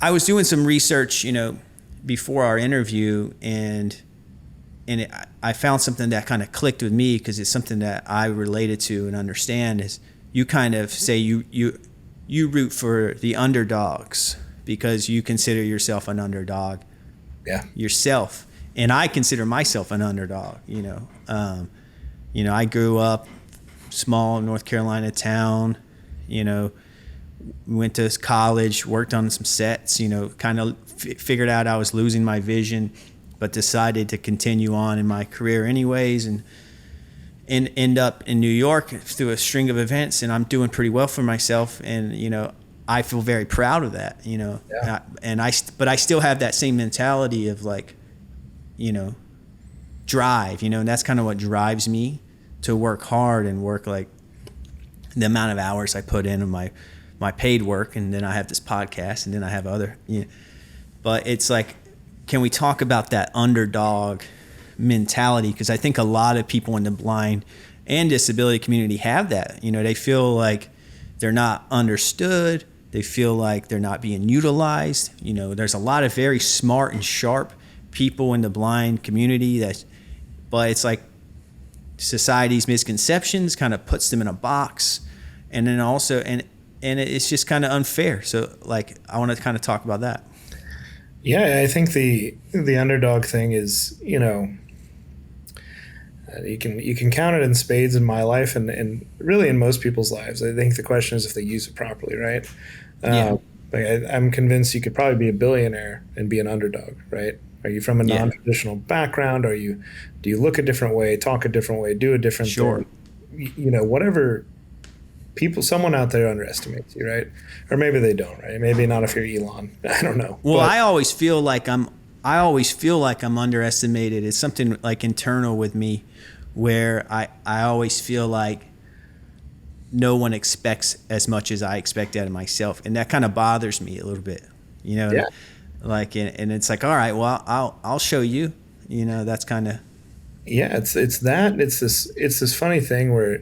I was doing some research, before our interview, and I found something that kind of clicked with me because it's something that I related to and understand. Is you kind of say you root for the underdogs because you consider yourself an underdog yourself, and I consider myself an underdog. I grew up small North Carolina town. Went to college, worked on some sets. Kind of figured out I was losing my vision, but decided to continue on in my career anyways, and end up in New York through a string of events, and I'm doing pretty well for myself, and I feel very proud of that. But I still have that same mentality of drive, and that's kind of what drives me to work hard and work like the amount of hours I put in my paid work, and then I have this podcast, and then I have other, but it's like, can we talk about that underdog mentality? Because I think a lot of people in the blind and disability community have that. They feel like they're not understood. They feel like they're not being utilized. There's a lot of very smart and sharp people in the blind community but it's like society's misconceptions kind of puts them in a box, and then also and it's just kind of unfair. So I want to kind of talk about that. Yeah, I think the underdog thing is, you can count it in spades in my life and really in most people's lives. I think the question is if they use it properly, right? Yeah. I'm convinced you could probably be a billionaire and be an underdog, right? Are you from a non-traditional background? Do you look a different way, talk a different way, do a different thing? Whatever. Someone out there underestimates you, right? Or maybe they don't, right? Maybe not if you're Elon. I don't know. Well, I always feel like I'm underestimated. It's something like internal with me where I always feel like no one expects as much as I expect out of myself. And that kind of bothers me a little bit, Yeah. And it's like, all right, well, I'll show you, that's kind of. Yeah. It's this funny thing where,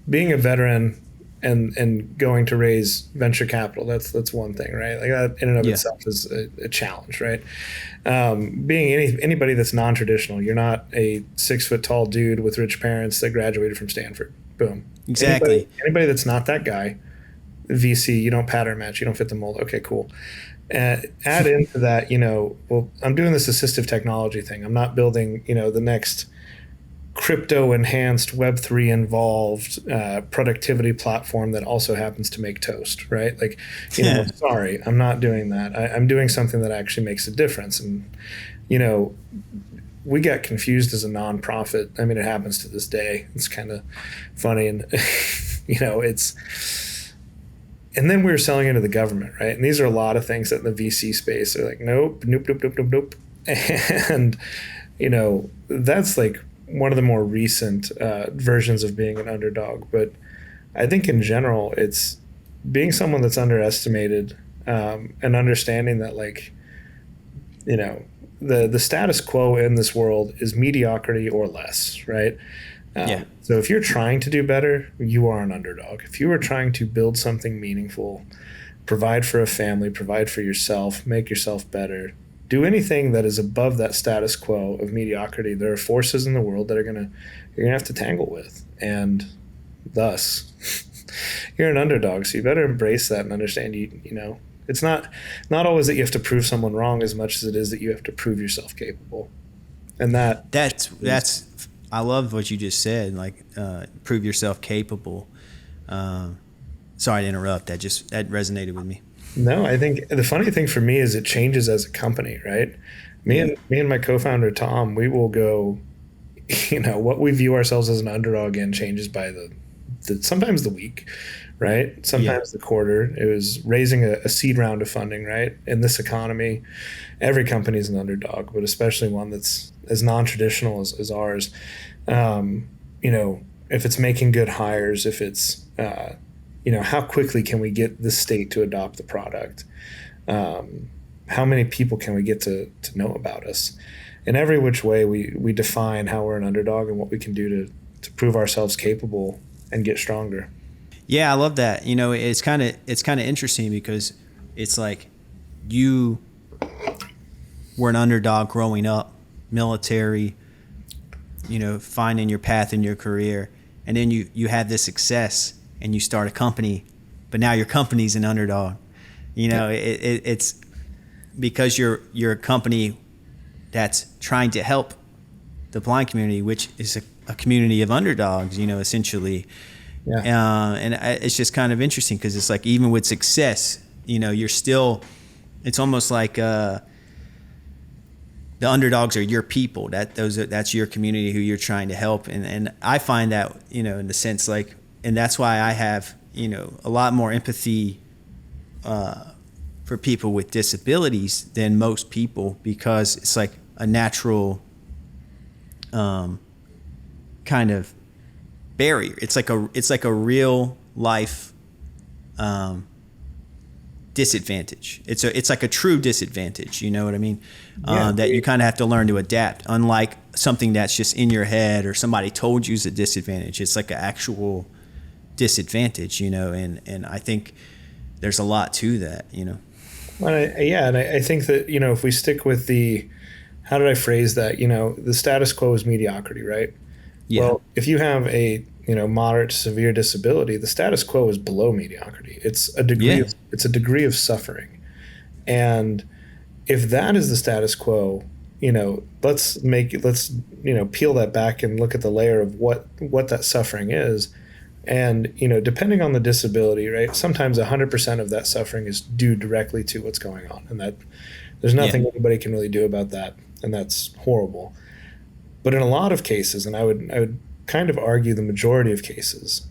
being a veteran and going to raise venture capital, that's one thing, right? Like that in and of itself is a challenge, right? Being anybody that's non-traditional, you're not a 6 foot tall dude with rich parents that graduated from Stanford. Boom. Exactly. Anybody that's not that guy, VC, you don't pattern match, you don't fit the mold. Okay, cool. Add into that, well, I'm doing this assistive technology thing. I'm not building, the next crypto enhanced Web3 involved productivity platform that also happens to make toast, right? Sorry, I'm not doing that. I'm doing something that actually makes a difference. And, we got confused as a nonprofit. I mean, it happens to this day. It's kind of funny. And, and then we were selling into the government, right? And these are a lot of things that in the VC space are like, nope. And, that's like one of the more recent versions of being an underdog. But I think in general, it's being someone that's underestimated and understanding that, the status quo in this world is mediocrity or less, right? So if you're trying to do better, you are an underdog. If you are trying to build something meaningful, provide for a family, provide for yourself, make yourself better, do anything that is above that status quo of mediocrity, there are forces in the world that you're gonna have to tangle with, and thus you're an underdog. So you better embrace that and understand it's not always that you have to prove someone wrong as much as it is that you have to prove yourself capable. And that's I love what you just said, prove yourself capable. Sorry to interrupt. That resonated with me. No, I think the funny thing for me is it changes as a company, right? Me and my co-founder Tom, we will go, what we view ourselves as an underdog in changes by the sometimes the week, right? Sometimes the quarter. It was raising a seed round of funding, right? In this economy, every company is an underdog, but especially one that's as non-traditional as ours. If it's making good hires, if it's how quickly can we get the state to adopt the product? How many people can we get to know about us? In every which way, we define how we're an underdog and what we can do to prove ourselves capable and get stronger. Yeah, I love that. It's kind of interesting because it's like you were an underdog growing up, military, finding your path in your career, and then you have this success and you start a company, but now your company's an underdog. It's because you're a company that's trying to help the blind community, which is a community of underdogs, essentially. Yeah. It's just kind of interesting because it's like even with success, you're still. It's almost like the underdogs are your people. That's your community who you're trying to help, and I find that in the sense like, and that's why I have a lot more empathy for people with disabilities than most people, because it's like a natural kind of barrier. It's like a real life disadvantage. It's like a true disadvantage. You know what I mean? That you kind of have to learn to adapt. Unlike something that's just in your head or somebody told you is a disadvantage. It's like an actual disadvantage. And I think there's a lot to that. Well, I think that if we stick with how did I phrase that? The status quo is mediocrity, right? Yeah. Well, if you have a moderate to severe disability, the status quo is below mediocrity. It's a degree. Yeah. It's a degree of suffering, and if that is the status quo, let's peel that back and look at the layer of what that suffering is, and depending on the disability, right? Sometimes 100% of that suffering is due directly to what's going on, and that there's nothing anybody can really do about that, and that's horrible. But in a lot of cases, and I would kind of argue the majority of cases,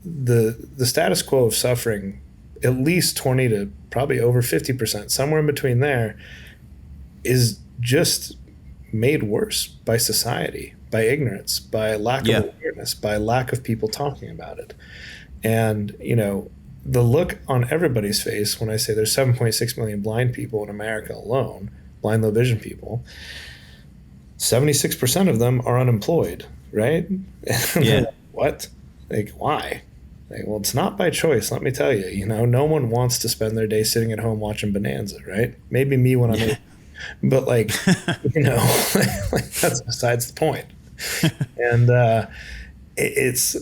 the status quo of suffering, at least 20 to probably over 50%, somewhere in between there, is just made worse by society, by ignorance, by lack of awareness, by lack of people talking about it. And, the look on everybody's face when I say there's 7.6 million blind people in America alone, blind low vision people, 76% of them are unemployed, right? Yeah. What? Like, why? Like, well, it's not by choice, let me tell you. No one wants to spend their day sitting at home watching Bonanza, right? Maybe me when I'm 8. But like, like that's besides the point. And it's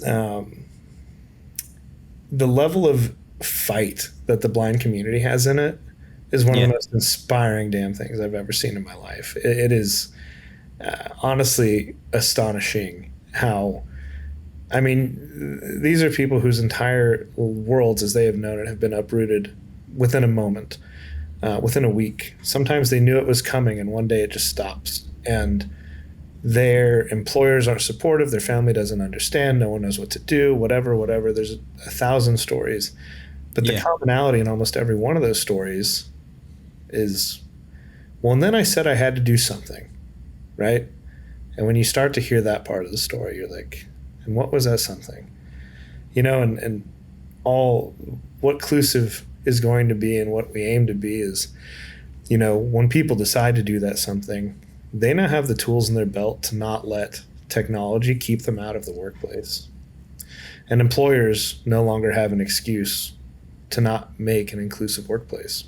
the level of fight that the blind community has in it is one of the most inspiring damn things I've ever seen in my life. It is honestly astonishing how, these are people whose entire worlds as they have known it have been uprooted within a moment, within a week. Sometimes they knew it was coming and one day it just stops. And their employers aren't supportive, their family doesn't understand, no one knows what to do, whatever. There's 1,000 stories. But the commonality in almost every one of those stories is, well, and then I said I had to do something, right? And when you start to hear that part of the story, you're like, and what was that something? And all what Clusiv is going to be and what we aim to be is, when people decide to do that something, they now have the tools in their belt to not let technology keep them out of the workplace. And employers no longer have an excuse to not make an inclusive workplace.